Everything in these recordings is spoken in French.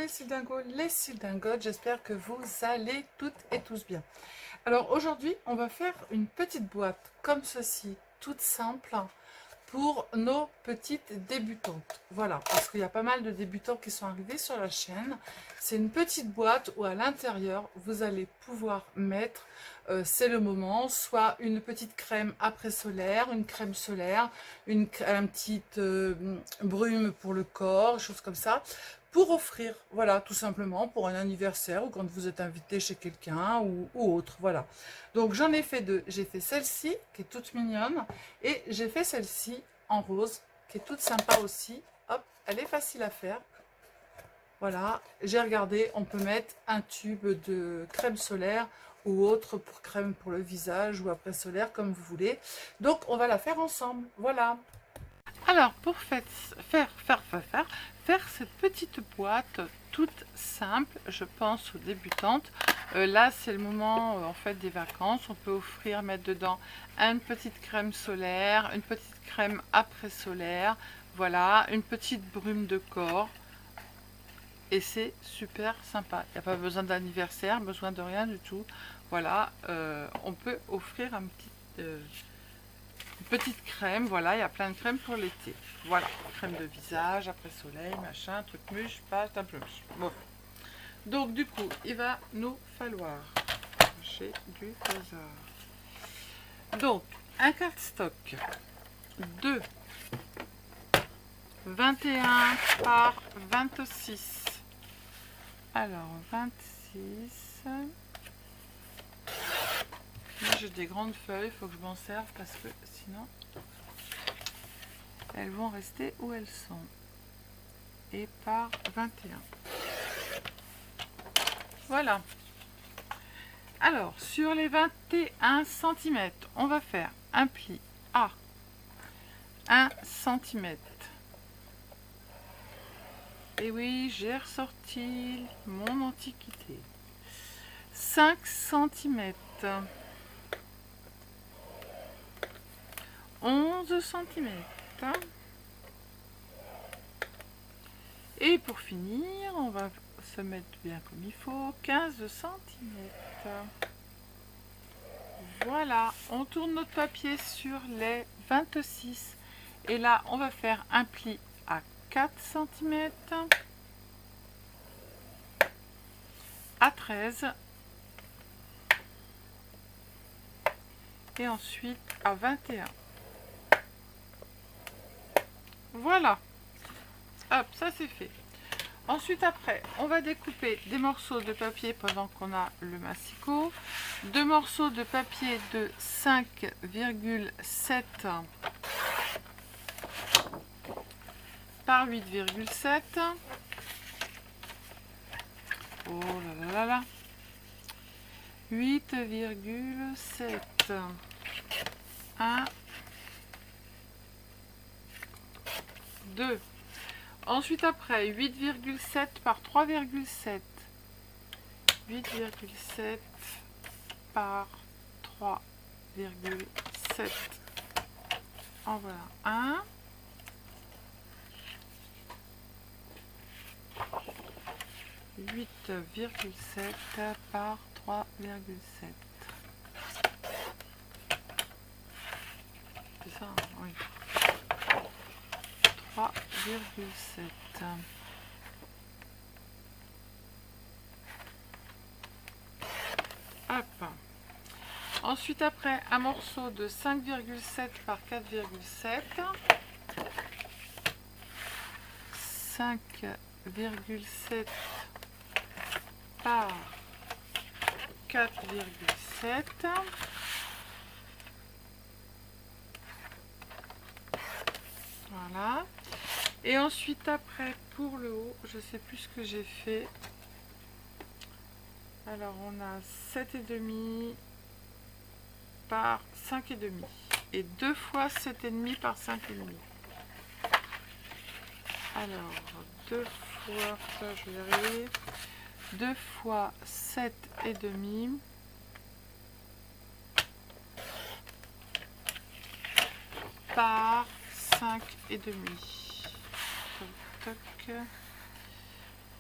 les Sildingos, les Sildingotes, j'espère que vous allez toutes et tous bien. Alors aujourd'hui, on va faire une petite boîte comme ceci, toute simple, pour nos petites débutantes. Voilà, parce qu'il y a pas mal de débutants qui sont arrivés sur la chaîne. C'est une petite boîte où à l'intérieur, vous allez pouvoir mettre, c'est le moment, soit une petite crème après solaire, une crème solaire, une petite brume pour le corps, choses comme ça, pour offrir, voilà, tout simplement, pour un anniversaire ou quand vous êtes invité chez quelqu'un ou autre, voilà. Donc j'en ai fait deux. J'ai fait celle-ci, qui est toute mignonne, et j'ai fait celle-ci en rose, qui est toute sympa aussi. Hop, elle est facile à faire. Voilà, j'ai regardé, on peut mettre un tube de crème solaire ou autre pour crème pour le visage ou après solaire, comme vous voulez. Donc, on va la faire ensemble. Voilà. Alors, pour faire cette petite boîte toute simple, je pense aux débutantes. Là, c'est le moment en fait des vacances. On peut offrir, mettre dedans une petite crème solaire, une petite crème après solaire, voilà, une petite brume de corps. Et c'est super sympa. Il n'y a pas besoin d'anniversaire, besoin de rien du tout. Voilà, on peut offrir une petite crème. Voilà, il y a plein de crèmes pour l'été. Voilà, crème de visage, après soleil, machin, truc mûche, pâte, un peu mûche. Bon. Donc du coup, il va nous falloir chez du hasard. Donc, un cardstock de 21 par 26. Alors, 26. Moi, j'ai des grandes feuilles, il faut que je m'en serve parce que sinon, elles vont rester où elles sont. Et par 21. Voilà. Alors, sur les 21 cm, on va faire un pli à 1 cm. Et oui, j'ai ressorti mon antiquité. 5 cm. 11 cm. Et pour finir, on va se mettre bien comme il faut, 15 cm. Voilà, on tourne notre papier sur les 26. Et là, on va faire un pli à 4 cm, à 13 et ensuite à 21. Voilà, hop, ça c'est fait. Ensuite, après, on va découper des morceaux de papier pendant qu'on a le massicot. Deux morceaux de papier de 5,7 par 8,7. Oh là là là là. 8,7. 1, 2. Ensuite, après, 8,7 par 3,7. 8,7 par 3,7. En voilà un. 8,7 par 3,7. C'est ça, oui. 3,7. Hop. Ensuite, après, un morceau de 5,7 par 4,7. 5,7 par 4,7. Voilà. Et ensuite, après, pour le haut, je sais plus ce que j'ai fait. Alors, on a 7,5 par 5,5. Et 2 fois 7,5 par 5,5. Alors, 2 fois, ça je vais y arriver. 2 fois 7,5 par 5,5. Toc, toc.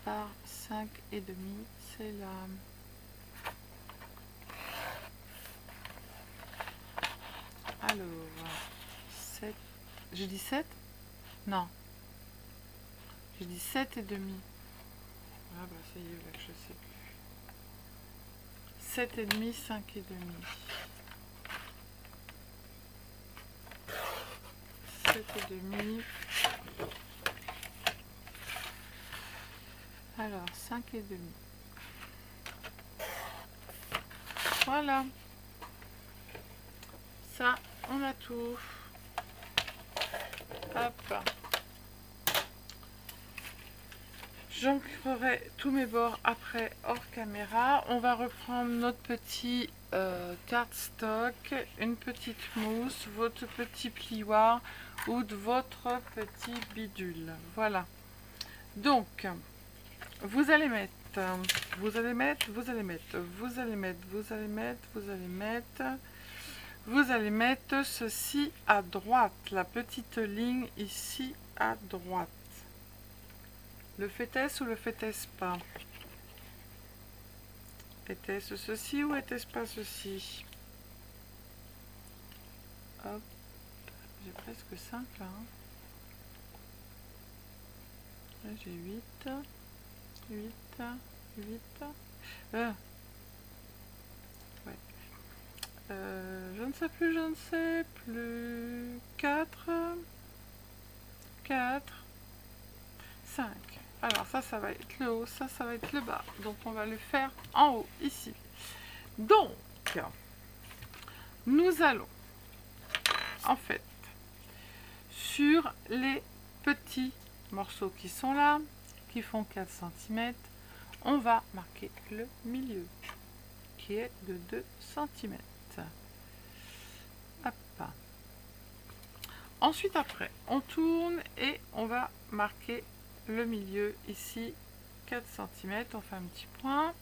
par 5 et demi, c'est la... Alors, 7, j'ai dit 7? Non, j'ai dit 7 et demi. Ah bah ça y est, là je sais plus. 7 et demi, 5 et demi. 7 et demi. Alors, 5 et demi. Voilà. Ça, on a tout. Hop. J'ancrerai tous mes bords après hors caméra. On va reprendre notre petit cardstock, une petite mousse, votre petit plioir ou de votre petit bidule. Voilà. Donc, vous allez mettre, vous allez mettre, vous allez mettre, vous allez mettre, vous allez mettre, vous allez mettre, vous allez mettre ceci à droite, la petite ligne ici à droite. Le fait-ce ou le fait-ce pas? Était-ce ceci ou était-ce pas ceci? Hop, j'ai presque 5 là. Hein. Là j'ai 8, 8, 8. Ouais. Je ne sais plus, je ne sais plus. 4, 4, 5. Alors ça va être le haut, ça va être le bas. Donc on va le faire en haut, ici. Donc, nous allons, en fait, sur les petits morceaux qui sont là, qui font 4 cm, on va marquer le milieu, qui est de 2 cm. Hop. Ensuite, après, on tourne et on va marquer le milieu ici 4 cm, on fait un petit point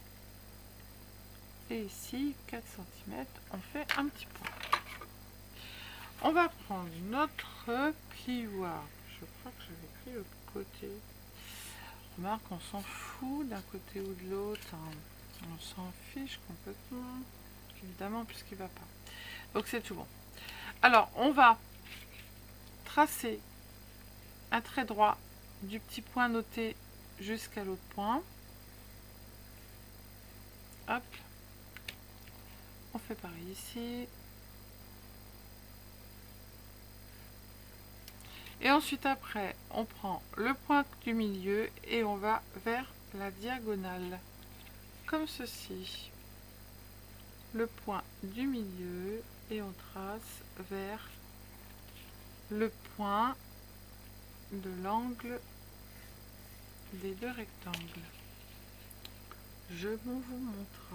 et ici 4 cm, on fait un petit point. On va prendre notre plioir, je crois que j'avais pris le côté, remarque on s'en fout d'un côté ou de l'autre, hein. On s'en fiche complètement, évidemment puisqu'il va pas, donc c'est tout bon. Alors on va tracer un trait droit du petit point noté jusqu'à l'autre point. Hop, on fait pareil ici. Et ensuite après, on prend le point du milieu et on va vers la diagonale, comme ceci. Le point du milieu et on trace vers le point de l'angle des deux rectangles. Je vous montre,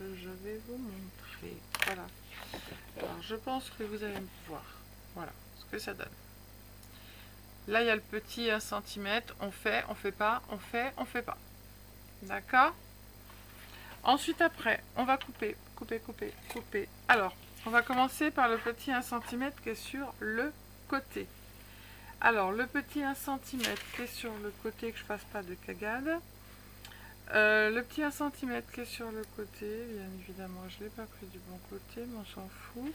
je vais vous montrer. Voilà. Alors je pense que vous allez voir. Voilà ce que ça donne. Là il y a le petit 1 cm. On fait pas, on fait pas. D'accord? Ensuite après, on va couper. Alors, on va commencer par le petit 1 cm qui est sur le côté. Alors, le petit 1 cm qui est sur le côté, que je fasse pas de cagade. Le petit 1 cm qui est sur le côté, bien évidemment, je ne l'ai pas pris du bon côté, mais on s'en fout.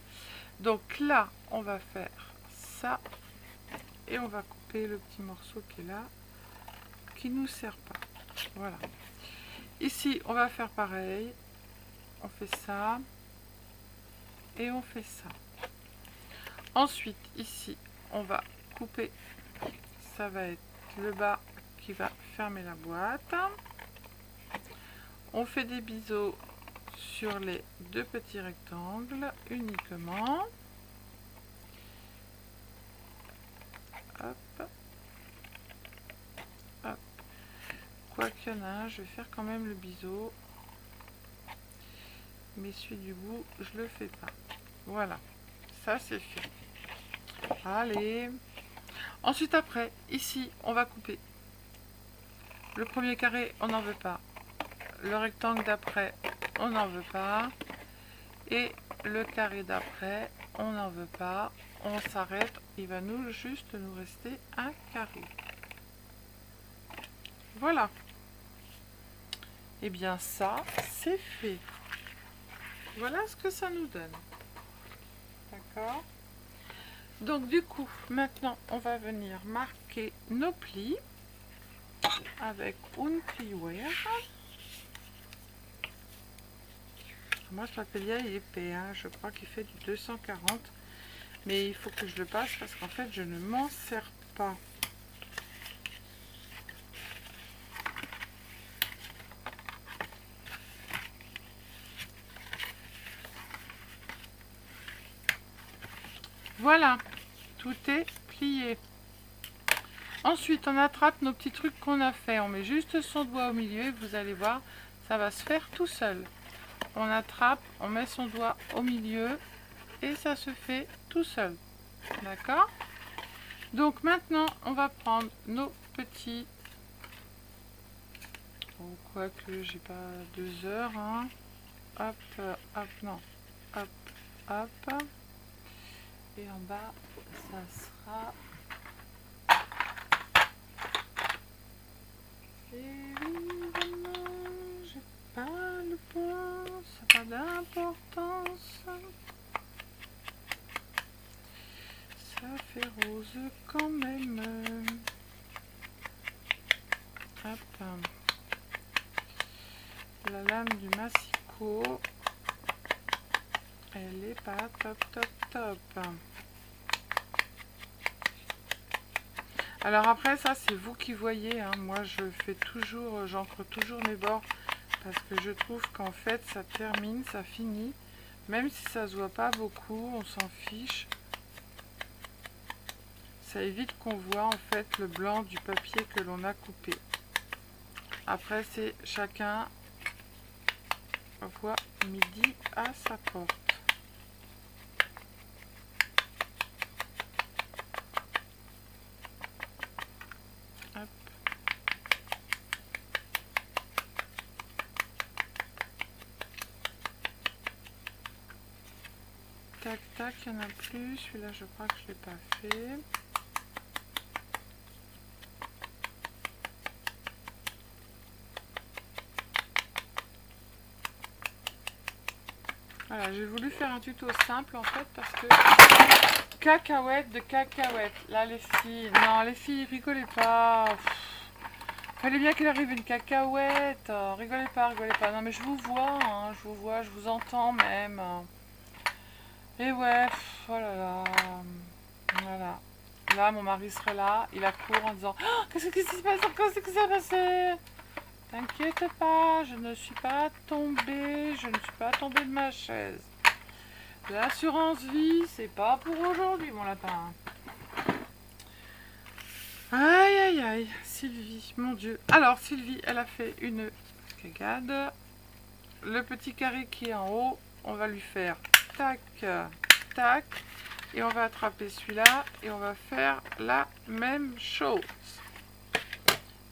Donc là, on va faire ça. Et on va couper le petit morceau qui est là, qui ne nous sert pas. Voilà. Ici, on va faire pareil. On fait ça. Et on fait ça. Ensuite, ici, on va couper. Ça va être le bas qui va fermer la boîte. On fait des biseaux sur les deux petits rectangles uniquement. Hop. Hop. Quoi qu'il y en a un, je vais faire quand même le biseau. Mais celui du bout, je le fais pas. Voilà. Ça, c'est fait. Allez. Ensuite, après, ici, on va couper. Le premier carré, on n'en veut pas. Le rectangle d'après, on n'en veut pas. Et le carré d'après, on n'en veut pas. On s'arrête. Il va juste nous rester un carré. Voilà. Et bien ça, c'est fait. Voilà ce que ça nous donne. D'accord? Donc du coup, maintenant, on va venir marquer nos plis avec une pliware. Moi, ce papier il est épais, hein. Je crois qu'il fait du 240. Mais il faut que je le passe parce qu'en fait, je ne m'en sers pas. Voilà, tout est plié. Ensuite, on attrape nos petits trucs qu'on a fait. On met juste son doigt au milieu et vous allez voir, ça va se faire tout seul. On attrape, on met son doigt au milieu et ça se fait tout seul. D'accord? Donc maintenant, on va prendre nos petits... Oh, quoique j'ai pas 2 heures. Hein. Hop, hop, non. Hop, hop. Et en bas, ça sera... Évidemment, j'ai pas le point, ça n'a pas d'importance. Ça fait rose quand même. Hop. La lame du massicot, elle est pas top, top, top. Alors après, ça c'est vous qui voyez, hein. Moi je fais toujours, j'encre toujours mes bords parce que je trouve qu'en fait ça termine, ça finit. Même si ça se voit pas beaucoup, on s'en fiche. Ça évite qu'on voit en fait le blanc du papier que l'on a coupé. Après c'est chacun voit midi à sa porte. Hop. Tac tac, il y en a plus. Celui-là je crois que je l'ai pas fait. Voilà, j'ai voulu faire un tuto simple en fait parce que cacahuètes de cacahuètes. Là les filles, non les filles rigolez pas. Fallait bien qu'il arrive une cacahuète. Rigolez pas, rigolez pas. Non mais je vous vois, hein, je vous vois, je vous entends même. Et ouais, oh là là. Voilà. Là mon mari serait là, il accourt en disant oh, qu'est-ce qui se passe encore, qu'est-ce qui s'est passé? T'inquiète pas, je ne suis pas tombée, de ma chaise. L'assurance vie, c'est pas pour aujourd'hui, mon lapin. Aïe, aïe, aïe, Sylvie, mon Dieu. Alors, Sylvie, elle a fait une cagade. Le petit carré qui est en haut, on va lui faire tac, tac. Et on va attraper celui-là et on va faire la même chose.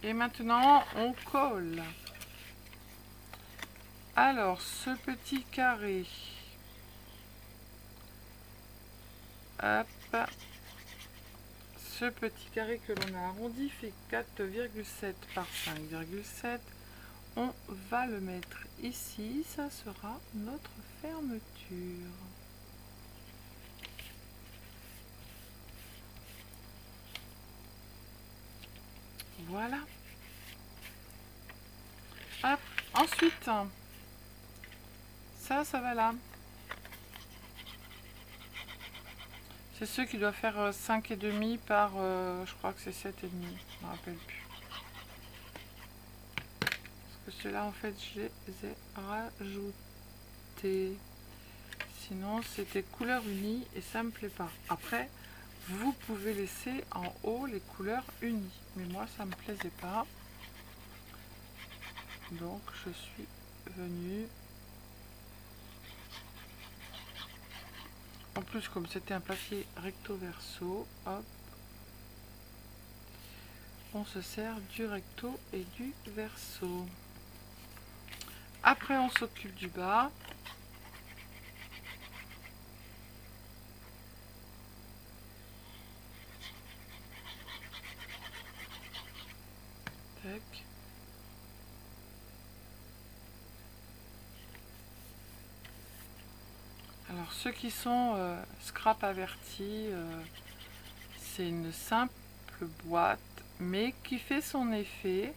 Et maintenant, on colle. Alors, ce petit carré, hop, ce petit carré que l'on a arrondi fait 4,7 par 5,7. On va le mettre ici, ça sera notre fermeture. Voilà. Hop, ensuite, ça va là. C'est ceux qui doivent faire 5,5 par, je crois que c'est 7,5, je ne me rappelle plus. Parce que ceux-là, en fait, je les ai rajoutés. Sinon, c'était couleur unie et ça me plaît pas. Après, vous pouvez laisser en haut les couleurs unies. Mais moi, ça me plaisait pas. Donc, je suis venue... En plus, comme c'était un papier recto verso, hop, on se sert du recto et du verso. Après, on s'occupe du bas. Tac. Alors ceux qui sont scrap avertis, c'est une simple boîte, mais qui fait son effet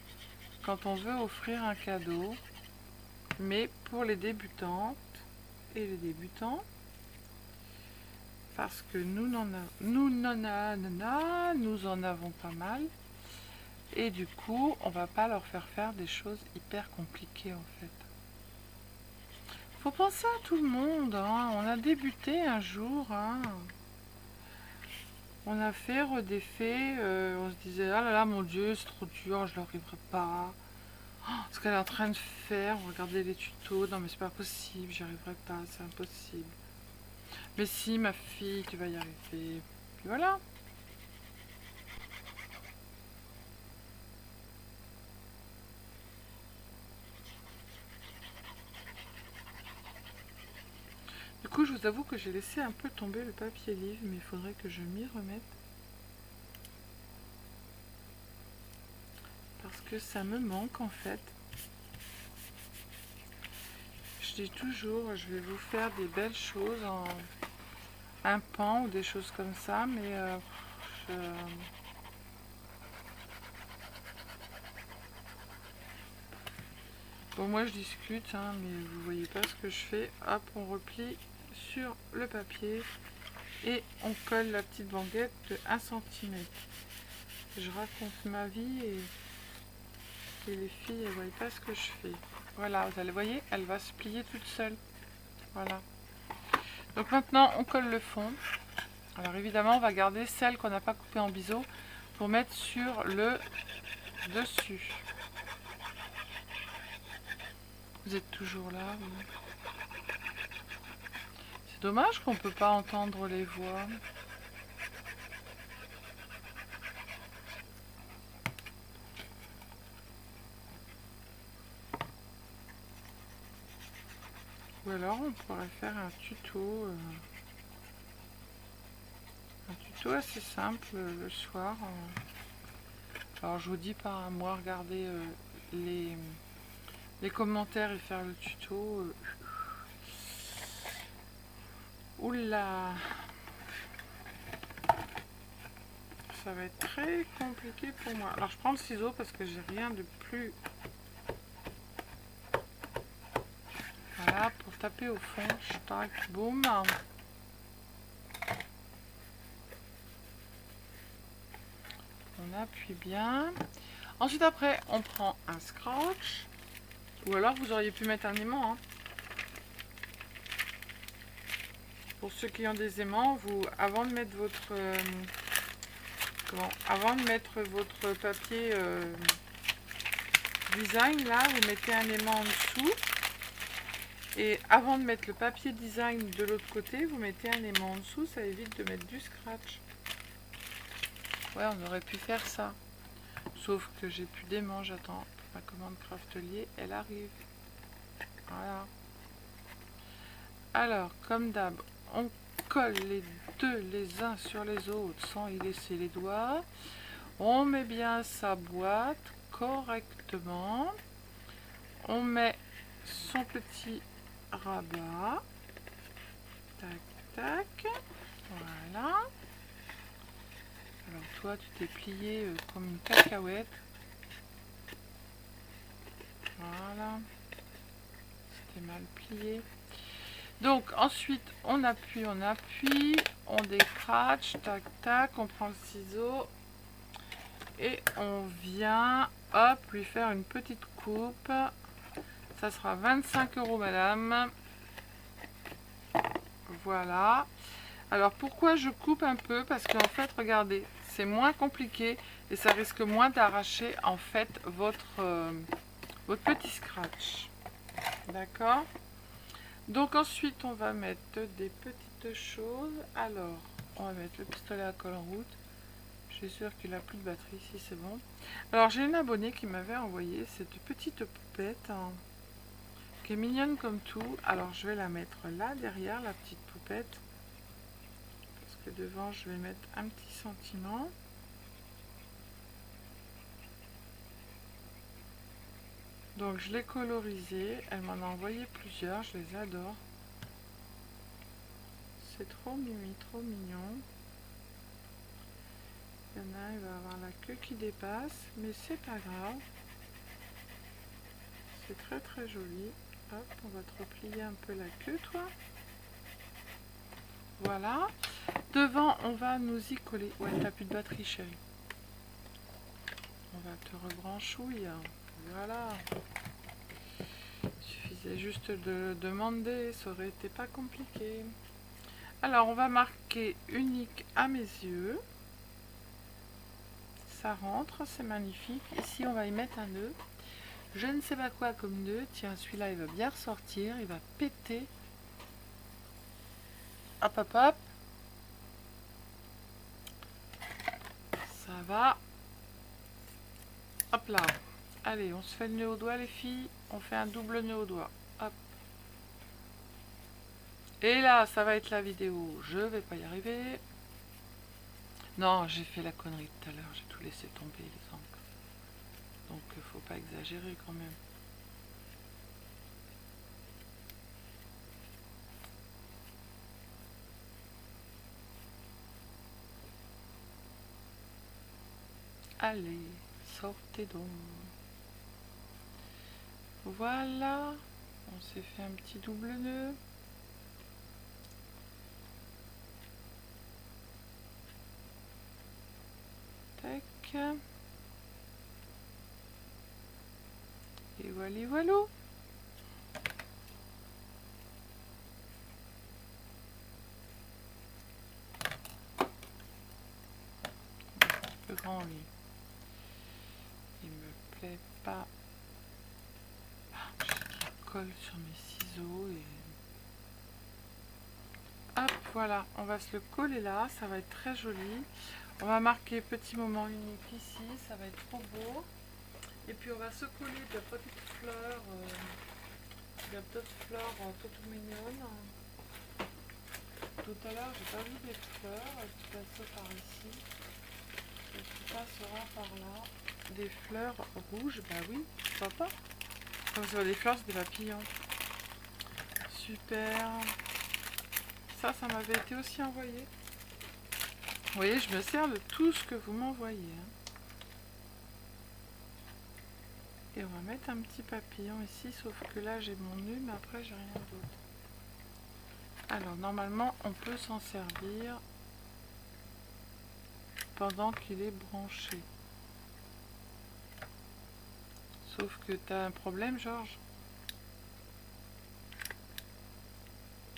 quand on veut offrir un cadeau, mais pour les débutantes et les débutants, parce que nous en avons pas mal, et du coup on va pas leur faire des choses hyper compliquées en fait. Faut penser à tout le monde, hein. On a débuté un jour, hein. On a fait, redéfait, on se disait ah là là mon dieu c'est trop dur, je n'arriverai pas. Oh, ce qu'elle est en train de faire, regardez les tutos, non mais c'est pas possible, j'y arriverai pas, c'est impossible. Mais si ma fille, tu vas y arriver. Puis voilà. Du coup je vous avoue que j'ai laissé un peu tomber le papier livre, mais il faudrait que je m'y remette. Parce que ça me manque en fait. Je dis toujours, je vais vous faire des belles choses en un pan ou des choses comme ça, mais bon, moi je discute, hein, mais vous voyez pas ce que je fais. Hop, on replie sur le papier et on colle la petite banquette de 1 cm. Je raconte ma vie et les filles, elles voient pas ce que je fais. Voilà, vous allez voyez, elle va se plier toute seule. Voilà. Donc maintenant, on colle le fond. Alors évidemment, on va garder celle qu'on n'a pas coupée en biseau pour mettre sur le dessus. Vous êtes toujours là, oui. C'est dommage qu'on ne peut pas entendre les voix. Ou alors on pourrait faire un tuto assez simple le soir. Alors je vous dis pas à moi regarder les commentaires et faire le tuto. Oula, ça va être très compliqué pour moi. Alors je prends le ciseau parce que j'ai rien de plus. Voilà, pour taper au fond. Tac, boum. On appuie bien. Ensuite après, on prend un scratch. Ou alors vous auriez pu mettre un aimant. Hein. Pour ceux qui ont des aimants, vous, avant de mettre votre papier design, là, vous mettez un aimant en dessous. Et avant de mettre le papier design de l'autre côté, vous mettez un aimant en dessous, ça évite de mettre du scratch. Ouais, on aurait pu faire ça. Sauf que j'ai plus d'aimant, j'attends ma commande Craftelier, elle arrive. Voilà. Alors, comme d'hab, on colle les deux les uns sur les autres sans y laisser les doigts. On met bien sa boîte correctement. On met son petit rabat. Tac, tac. Voilà. Alors toi, tu t'es plié comme une cacahuète. Voilà. C'était mal plié. Donc ensuite, on appuie, on décratche, tac, tac, on prend le ciseau et on vient, hop, lui faire une petite coupe. Ça sera 25 € madame. Voilà. Alors pourquoi je coupe un peu? Parce qu'en fait, regardez, c'est moins compliqué et ça risque moins d'arracher en fait votre petit scratch. D'accord? Donc ensuite, on va mettre des petites choses. Alors, on va mettre le pistolet à colle en route. Je suis sûre qu'il n'a plus de batterie, si c'est bon. Alors, j'ai une abonnée qui m'avait envoyé cette petite poupette hein, qui est mignonne comme tout. Alors, je vais la mettre là, derrière, la petite poupette. Parce que devant, je vais mettre un petit sentiment. Donc, je l'ai colorisée. Elle m'en a envoyé plusieurs. Je les adore. c'est trop mimi, trop mignon. Il y en a un, il va avoir la queue qui dépasse, mais c'est pas grave. C'est très très joli. Hop, on va te replier un peu la queue, toi. Voilà. Devant, on va nous y coller. Ouais, t'as plus de batterie, chérie. On va te rebranchouiller. Voilà. Il suffisait juste de le demander, ça aurait été pas compliqué. Alors, on va marquer unique à mes yeux. Ça rentre, c'est magnifique. Ici, on va y mettre un nœud. Je ne sais pas quoi comme nœud. Tiens, celui-là, il va bien ressortir. Il va péter. Hop, hop, hop. Ça va. Hop là. Allez, on se fait le nœud au doigt, les filles. On fait un double nœud au doigt. Hop. Et là, ça va être la vidéo. Je vais pas y arriver. Non, j'ai fait la connerie tout à l'heure. J'ai tout laissé tomber, les encres. Donc, faut pas exagérer quand même. Allez, sortez donc. Voilà. On s'est fait un petit double nœud. Tac. Et voilà, voilà. Un peu grand, lui. Il me plaît pas. Je colle sur mes ciseaux et... Hop, voilà. On va se le coller là. Ça va être très joli. On va marquer petit moment unique ici. Ça va être trop beau. Et puis on va se coller de petites fleurs. Il y a d'autres fleurs tout mignonnes. Tout à l'heure, j'ai pas vu des fleurs qui passent par ici. Et qui passera par là. Des fleurs rouges, bah oui, pourquoi pas. Comme sur des fleurs, c'est des papillons. Super. Ça m'avait été aussi envoyé. Vous voyez, je me sers de tout ce que vous m'envoyez. Hein. Et on va mettre un petit papillon ici, sauf que là, j'ai mon nœud, mais après, j'ai rien d'autre. Alors, normalement, on peut s'en servir pendant qu'il est branché. Sauf que tu as un problème, Georges.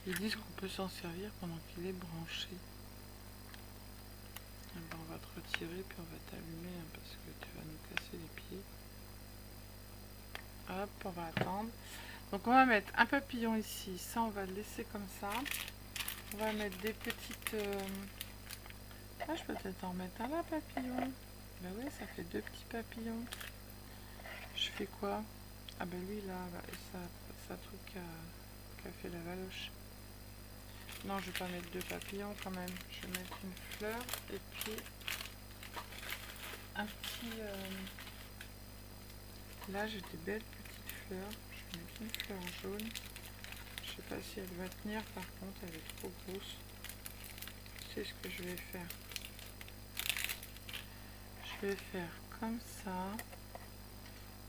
Ils disent qu'on peut s'en servir pendant qu'il est branché. Eh ben, on va te retirer, puis on va t'allumer, hein, parce que tu vas nous casser les pieds. Hop, on va attendre. Donc on va mettre un papillon ici. Ça, on va le laisser comme ça. On va mettre des petites... Ah, je peux peut-être en mettre un là, papillon. Ben oui, ça fait deux petits papillons. Je fais quoi? Ah ben lui, là, ça truc qui a fait la valoche. Non, je vais pas mettre deux papillons quand même. Je vais mettre une fleur et puis un petit... Là, j'ai des belles petites fleurs. Je vais mettre une fleur jaune. Je sais pas si elle va tenir, par contre, elle est trop grosse. C'est ce que je vais faire. Je vais faire comme ça.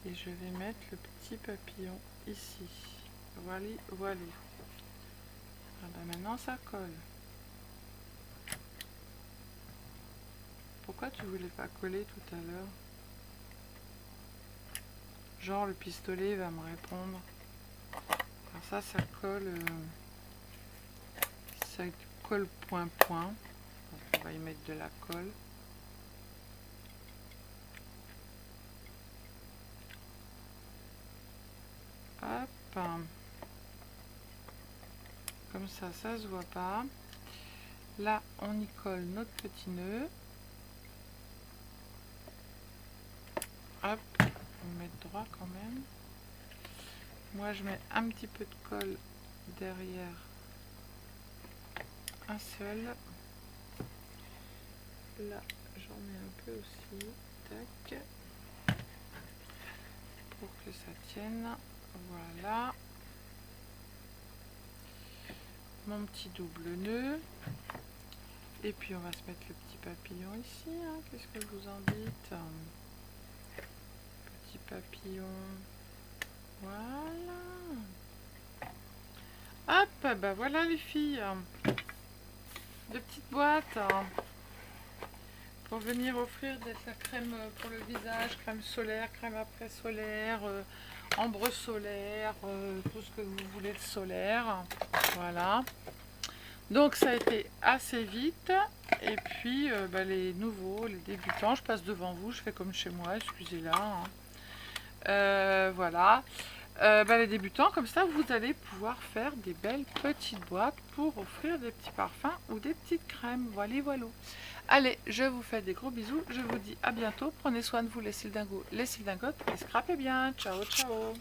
Et je vais mettre le petit papillon ici. Voilà, voilà. Ah ben maintenant, ça colle. Pourquoi tu voulais pas coller tout à l'heure? Genre, le pistolet va me répondre. Alors ça colle... ça colle point. Donc on va y mettre de la colle. Hop. Comme ça se voit pas. Là, on y colle notre petit nœud. Hop. On va mettre droit quand même. Moi, je mets un petit peu de colle derrière. Un seul. Là, j'en mets un peu aussi. Tac. Pour que ça tienne. Voilà. mon petit double nœud. Et puis on va se mettre le petit papillon ici, hein. Qu'est-ce que vous en dites? Petit papillon. Voilà. Hop, bah voilà les filles. De petites boîtes. Pour venir offrir de la crème pour le visage, crème solaire, crème après solaire, ambre solaire, tout ce que vous voulez de solaire. Voilà. Donc ça a été assez vite. Et puis les nouveaux, les débutants, je passe devant vous, je fais comme chez moi, excusez-la. Hein. Voilà. Les débutants, comme ça, vous allez pouvoir faire des belles petites boîtes pour offrir des petits parfums ou des petites crèmes. Voilà, voilà. Allez, je vous fais des gros bisous. Je vous dis à bientôt. Prenez soin de vous, les sildingos, les sildingotes. Et scrapez bien. Ciao, ciao.